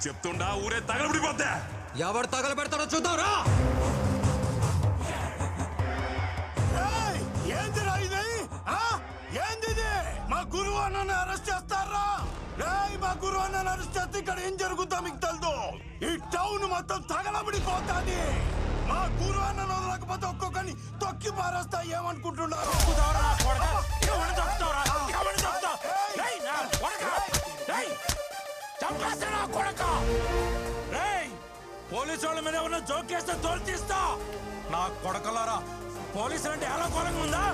చెప్తుండా ఊరే తగలబడిపోతే ఎవరు తగలబెడతాడో చూద్దాంరా. ఏందిరా ఇది? ఏంది? మా గురువు అన్నని అరెస్ట్ చేస్తారా? మా గురువు అన్నని అరెస్ట్ చేస్తే ఇక్కడ ఏం జరుగుతుందో మీకు తెలుదు. ఈ టౌన్ మొత్తం తగలబడిపోతాది. మా గురువు అన్నను వదలకపోతే ఒక్కొక్కని తొక్కి పారేస్తా. ఏమనుకుంటున్నారు? పోలీసు వాళ్ళ మీద ఏమన్నా జోకేస్తే తోలు తీస్తా. నా కొడకలారా, పోలీసులు అంటే ఎలా కోలంగా ఉందా?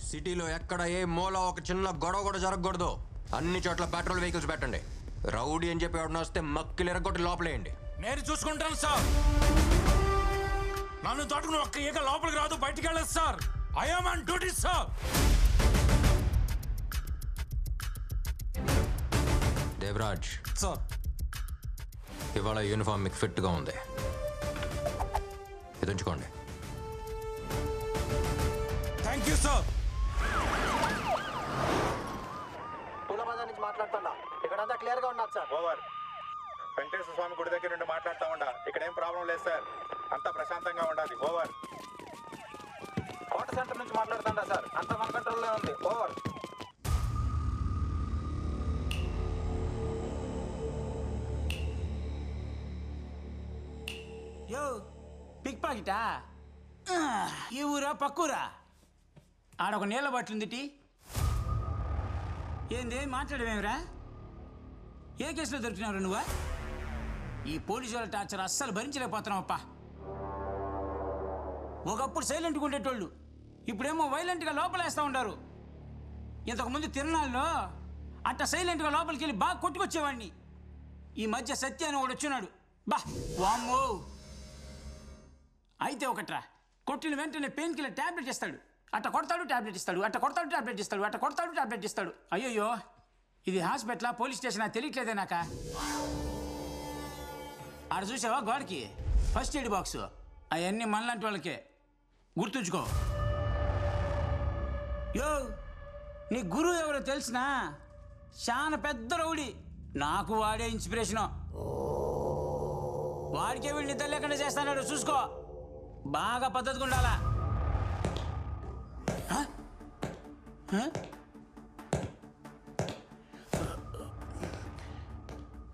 సిటీలో ఎక్కడ ఏ మూల ఒక చిన్న గొడవ కూడా జరగకూడదు. అన్ని చోట్ల పెట్రోల్ వెహికల్స్ పెట్టండి. రౌడీ అని చెప్పి ఎవడన్నా వస్తే మక్కిలు ఎరగొట్టి లోపలేయండి. నేను చూసుకుంటాను సార్. నన్ను తోటకుని ఒక్క ఈగ లోపలికి రాదు, బయటికి వెళ్ళదు sir. I am on duty sir. Devaraj sir, ఇవాళ యూనిఫామ్ మీకు ఫిట్గా ఉంది. ఇది ఉంచుకోండి. Thank you sir. పూలబజార్ నుంచి మాట్లాడుతున్నా. ఇక్కడంతా క్లియర్ గా ఉన్నది సార్. ఓవర్. వెంకటేశ్వర స్వామి గుడి దగ్గర నుండి మాట్లాడుతూ ఉండా. ఇక్కడ ఏం ప్రాబ్లం లేదు సార్. అంతా ప్రశాంతంగా ఉండాలి. ఓవర్. కోట సెంటర్ నుంచి మాట్లాడుతుండా సార్. అంతా మన కంట్రోల్లో ఉంది. ఓవర్. యో పిక్ పాకెటా? ఈ ఊరా పక్కూరా? ఆడొక నీళ్ళ బాటిల్ ఏంది మాట్లాడమేమిరా? ఏ కేసులో దొరికినావు నువ్వా? ఈ పోలీసు వాళ్ళ టార్చర్ అస్సలు భరించలేకపోతున్నావప్పా. ఒకప్పుడు సైలెంట్గా ఉండేటోళ్ళు ఇప్పుడేమో వైలెంట్గా లోపలేస్తూ ఉంటారు. ఇంతకుముందు తిరునాళ్ళలో అట్ట సైలెంట్గా లోపలికి వెళ్ళి బాగా కొట్టుకొచ్చేవాడిని. ఈ మధ్య సత్య అని ఒకడు వచ్చినాడు. బా వామ్మో. అయితే ఒకట్రా, కొట్టిన వెంటనే పెయిన్ కిల్లర్ ట్యాబ్లెట్ ఇస్తాడు. అట్ట కొడతాడు ట్యాబ్లెట్ ఇస్తాడు, అట్ట కొడతాడు ట్యాబ్లెట్ ఇస్తాడు, అట్ట కొడతాడు ట్యాబ్లెట్ ఇస్తాడు. అయ్యయ్యో, ఇది హాస్పిటలా పోలీస్ స్టేషనా తెలియట్లేదే నాక. ఆడ చూసావా గోడకి ఫస్ట్ ఎయిడ్ బాక్స్? అవన్నీ మనలాంటి వాళ్ళకే, గుర్తుంచుకో. యో, నీ గురువు ఎవరో తెలిసినా? చాలా పెద్ద రౌడీ. నాకు వాడే ఇన్స్పిరేషను. వాడికే వీళ్ళు నిద్ర లేకుండా చేస్తాడు. చూసుకో, బాగా పద్ధతిగా ఉండాలా.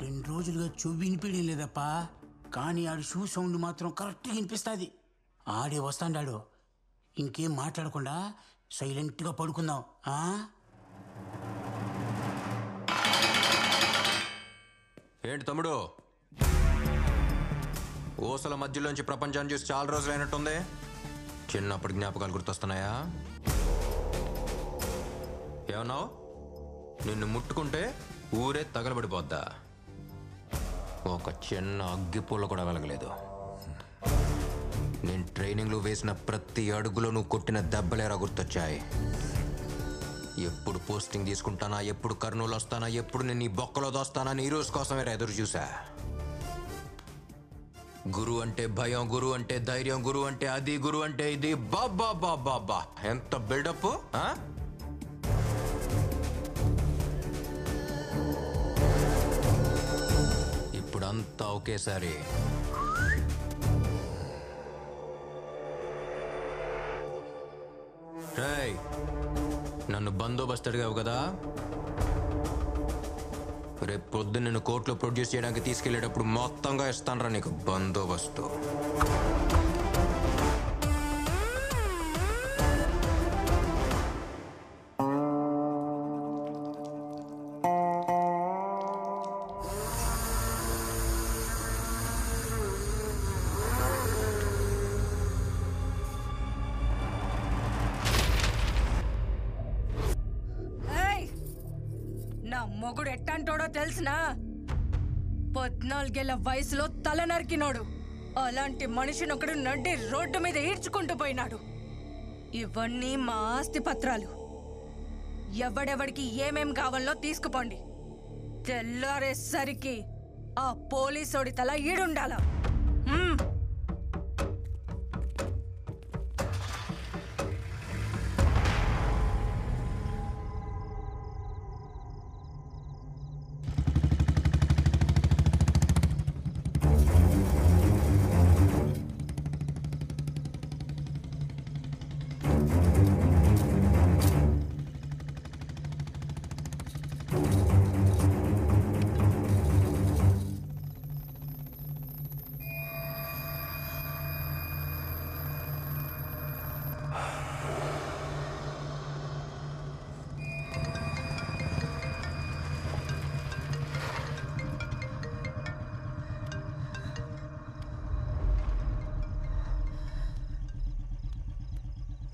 2 రోజులుగా చెవి వినిపించడం లేదప్పా. కానీ ఆడు షూ సౌండ్ మాత్రం కరెక్ట్గా వినిపిస్తుంది. ఆడే వస్తాడాడు. ఇంకేం మాట్లాడకుండా సైలెంట్గా పడుకుందాం. ఏంటి తమ్ముడు, ఊసల మధ్యలోంచి ప్రపంచాన్ని చూసి చాలా రోజులు అయినట్టుంది. చిన్నప్పటి జ్ఞాపకాలు గుర్తొస్తున్నాయా? ఏమన్నావు? నిన్ను ముట్టుకుంటే ఊరే తగలబడిపోద్దా? ఒక చిన్న అగ్గిపూల కూడా వెలగలేదు. నేను ట్రైనింగ్లో వేసిన ప్రతి అడుగులో నువ్వు కొట్టిన దెబ్బలేరా గుర్తొచ్చాయి. ఎప్పుడు పోస్టింగ్ తీసుకుంటానా, ఎప్పుడు కర్నూలు వస్తానా, ఎప్పుడు నేను ఈ బొక్కలో దోస్తానా అని ఈ రోజు కోసమే ఎదురు చూసా. గురువు అంటే భయం, గురువు అంటే ధైర్యం, గురువు అంటే అది, గురువు అంటే ఇది. బాబా బాబా బా, ఎంత బిల్డప్! ఇప్పుడంతా ఒకేసారి రేయ్, నన్ను బందోబస్తు అడిగావు కదా, రేపు పొద్దున్న నిన్ను కోర్టులో ప్రొడ్యూస్ చేయడానికి తీసుకెళ్లేటప్పుడు మొత్తంగా ఇస్తానరా నీకు బందోబస్తు. నా మొగుడు ఎట్టంటోడో తెలిసినా? 14 ఏళ్ల వయసులో తల నరికినోడు. అలాంటి మనిషిని ఒకడు నడ్డి రోడ్డు మీద ఈడ్చుకుంటూ పోయినాడు. ఇవన్నీ మా ఆస్తి పత్రాలు. ఎవడెవడికి ఏమేం కావాలో తీసుకుపోండి. తెల్లారేసరికి ఆ పోలీసోడి తల ఈడుండాల.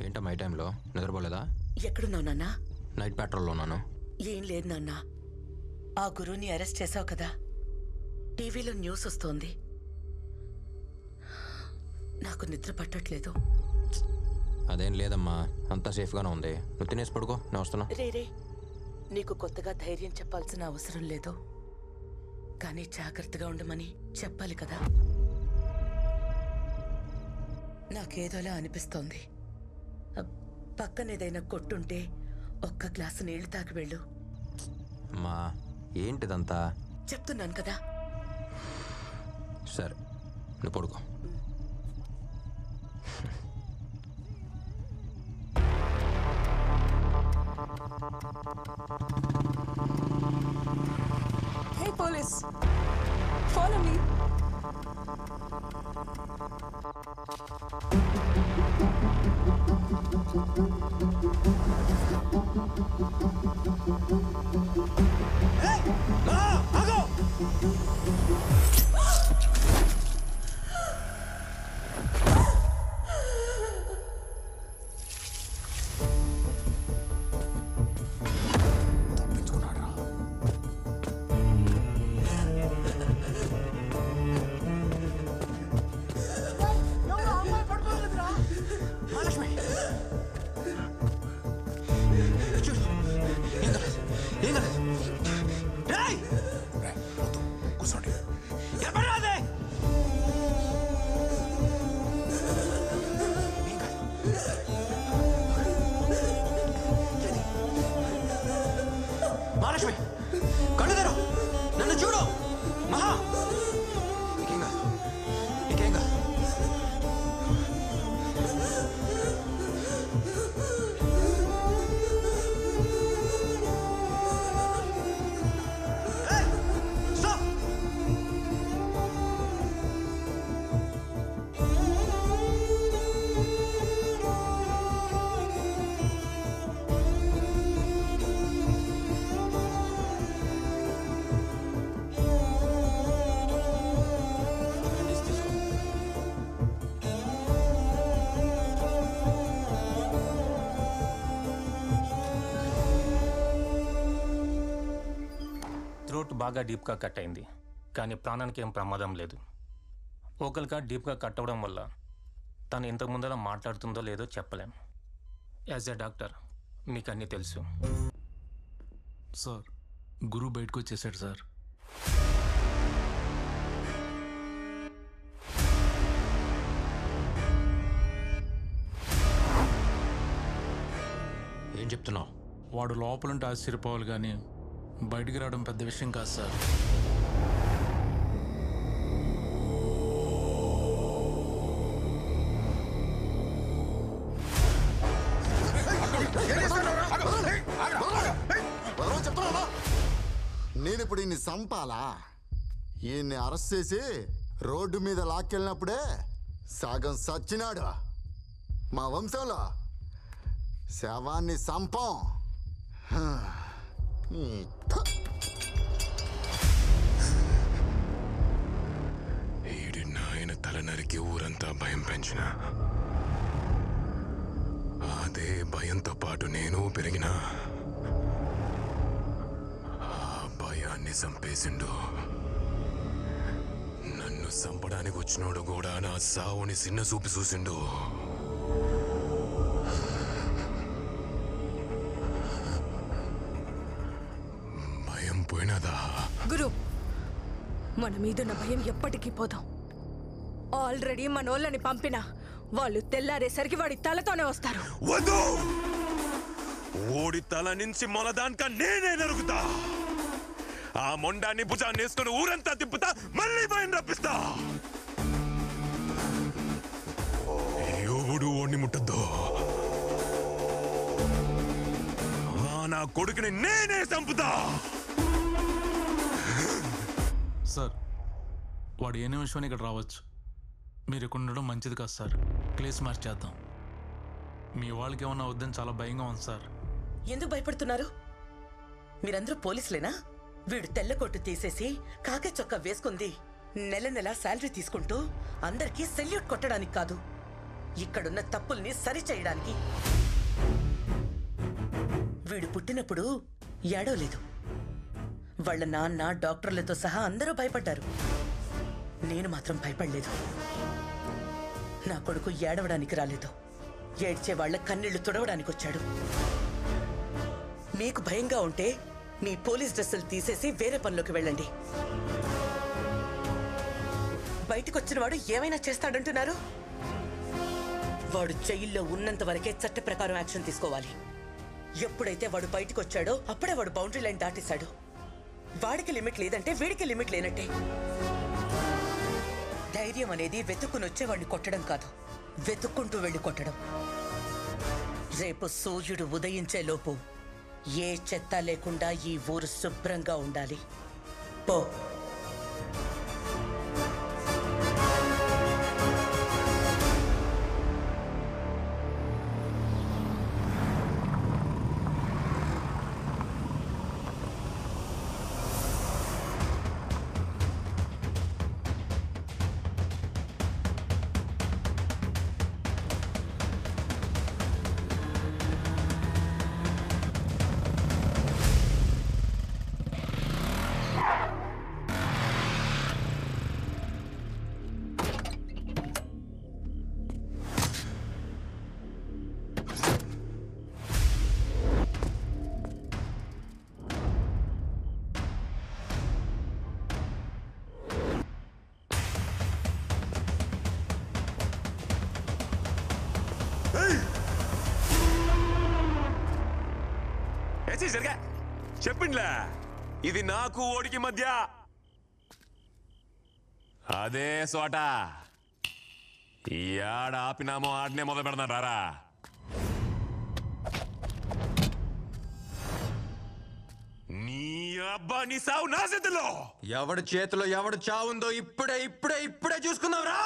ఏంటమ్మా ఈ టైంలో నిద్రపోలేదా? ఎక్కడున్నావు నాన్నా? నైట్ పెట్రోల్లో ఉన్నాను. ఏం లేదు నాన్నా. ఆ గురువుని అరెస్ట్ చేసావు కదా, టీవీలో న్యూస్ వస్తోంది. నాకు నిద్ర పట్టట్లేదు. అదేం లేదమ్మా, అంతా సేఫ్గానే ఉంది. నువ్వు తినేసి పడుకో, నేను వస్తున్నా. రే, నీకు కొత్తగా ధైర్యం చెప్పాల్సిన అవసరం లేదు, కానీ జాగ్రత్తగా ఉండమని చెప్పాలి కదా. నాకేదోలా అనిపిస్తోంది. పక్కనేదైనా కొట్టుంటే ఒక్క గ్లాసు నీళ్లు తాగి వెళ్ళు. అమ్మా ఏంటిదంతా? చెప్తున్నాను కదా. సరే నువ్వు పడుకో. Hey police, follow me. Mahalakshmi కళ్ళు తెరు, నన్ను చూడు. మహా నీకేంగా థ్రోట్ బాగా డీప్గా కట్ అయింది, కానీ ప్రాణానికి ఏం ప్రమాదం లేదు. ఓకల్గా డీప్గా కట్ అవ్వడం వల్ల తను ఇంతకు ముందర మాట్లాడుతుందో లేదో చెప్పలేం. యాజ్ ఎ డాక్టర్ మీకు అన్నీ తెలుసు. సార్ గురువు బయటకు వచ్చేసాడు సార్. ఏం చెప్తున్నావు? వాడు లోపలుంటే ఆశ్చర్యపోవాలి, కానీ బయటికి రావడం పెద్ద విషయం కాదు సార్. నేనిప్పుడు ఈయన్ని చంపాలా? ఈయన్ని అరెస్ట్ చేసి రోడ్డు మీద లాక్కెళ్ళినప్పుడే సగం సచ్చినాడు. మా వంశంలో శవాన్ని చంపం. ఈడి నాయన తల నరికి ఊరంతా భయం పెంచిన, అదే భయంతో పాటు నేను పెరిగిన. ఆ భయాన్ని చంపేసిండు. నన్ను చంపడానికి వచ్చినోడు కూడా నా సావుని చిన్న చూపి చూసిండు. భయం పోయినదా? మన మీదున్న భయం ఎప్పటికీ పోదాం. ఆల్రెడీ మనోళ్ళని పంపినా వాళ్ళు తెల్లారేసరికి వాడి తలతోనే వస్తారు. వద్దు, ఓడి తల నుంచి మొలదానిక నేనే నరుగుతా. ఆ మొండాన్ని భుజాన్ని వేసుకుని ఊరంతా తిప్పుతా, మళ్ళీ భయం రప్పిస్తా. ఎవడు ఓడిని ముట్టద్దు. నా కొడుకుని నేనే చంపుతా. సార్, వాడు ఏ నిమిషం ఇక్కడ రావచ్చు. మీరు ఇక్కడ ఉండడం మంచిది కాదు సార్. ప్లేస్ మార్చేద్దాం. మీ వాళ్ళకి ఏమన్నా వద్దని చాలా భయంగా ఉంది సార్. ఎందుకు భయపడుతున్నారు? మీరందరూ పోలీసులేనా? వీడు తెల్ల కొట్టు తీసేసి కాకి చొక్కా వేసుకుంది నెల నెల శాలరీ తీసుకుంటూ అందరికీ సెల్యూట్ కొట్టడానికి కాదు, ఇక్కడున్న తప్పుల్ని సరిచేయడానికి. వీడు పుట్టినప్పుడు ఏడవలేదు. వాళ్ళ నాన్న, డాక్టర్లతో సహా అందరూ భయపడ్డారు. నేను మాత్రం భయపడలేదు. నా కొడుకు ఏడవడానికి రాలేదు, ఏడ్చే వాళ్ళ కన్నీళ్లు తుడవడానికి వచ్చాడు. మీకు భయంగా ఉంటే మీ పోలీస్ డ్రెస్సులు తీసేసి వేరే పనిలోకి వెళ్ళండి. బయటకొచ్చిన వాడు ఏమైనా చేస్తాడంటున్నారు? వాడు జైల్లో ఉన్నంత వరకే చట్ట ప్రకారం యాక్షన్ తీసుకోవాలి. ఎప్పుడైతే వాడు బయటకు వచ్చాడో అప్పుడే వాడు బౌండరీ లైన్ దాటేశాడు. వాడికి లిమిట్ లేదంటే వీడికి లిమిట్ లేనట్టే. ధైర్యం అనేది వెతుక్కుని వచ్చేవాడిని కొట్టడం కాదు, వెతుక్కుంటూ వెళ్ళి కొట్టడం. రేపు సూర్యుడు ఉదయించే లోపు ఏ చెత్త లేకుండా ఈ ఊరు శుభ్రంగా ఉండాలి. పో. చెప్పిండ్లే, ఇది నాకు ఓడికి మధ్య అదే చోట. ఈ ఆడ ఆపినామో ఆడనే మొదలు పెడతాను. రారా, నీ అబ్బా, నీ సావు నా చేతిలో. ఎవడి చేతిలో ఎవడు చావుందో ఇప్పుడే ఇప్పుడే ఇప్పుడే చూసుకుందాం రా.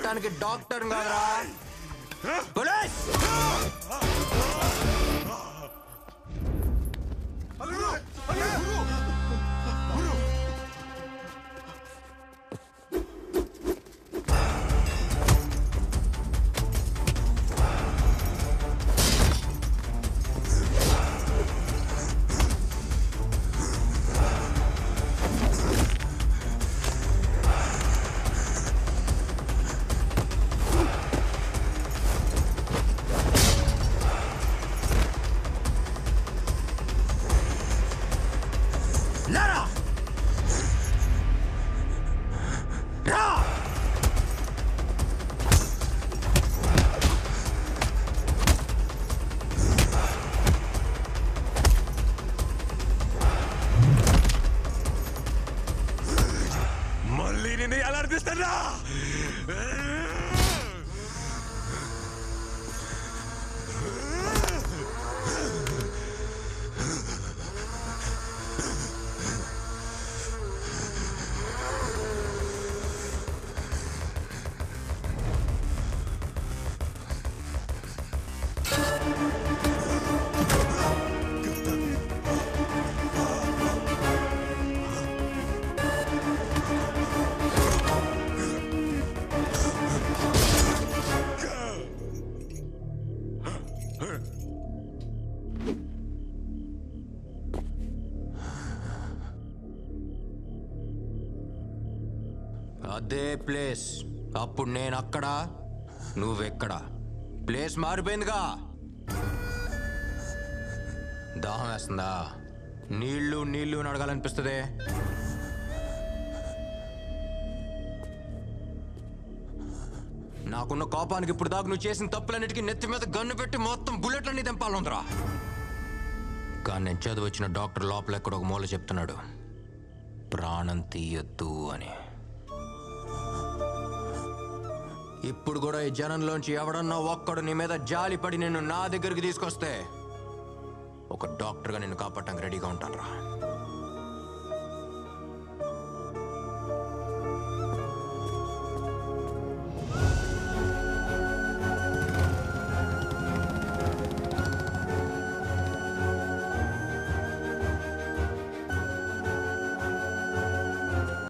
చంపటానికి డాక్టర్ కాదురా. పోలీస్! మళ్ళీ నేను ఎలా అనిపిస్తారా? అదే ప్లేస్. అప్పుడు నేను అక్కడ, నువ్వెక్కడ. ప్లేస్ మారిపోయిందిగా. దాహం వేస్తుందా? నీళ్ళు నీళ్ళు అని అడగాలనిపిస్తుంది. నాకున్న కోపానికి ఇప్పుడు దాకా నువ్వు చేసిన తప్పులన్నిటికీ నెత్తి మీద గన్ను పెట్టి మొత్తం బుల్లెట్లన్నీ తెంపాలందరా. కానీ నేను చదివచ్చిన డాక్టర్ లోపల ఎక్కడ ఒక మూల చెప్తున్నాడు, ప్రాణం తీయొద్దు అని. ఇప్పుడు కూడా ఈ జనంలోంచి ఎవడన్నా ఒక్కడు నీ మీద జాలి పడి నిన్ను నా దగ్గరికి తీసుకొస్తే ఒక డాక్టర్గా నిన్ను కాపాడటానికి రెడీగా ఉంటాను రా.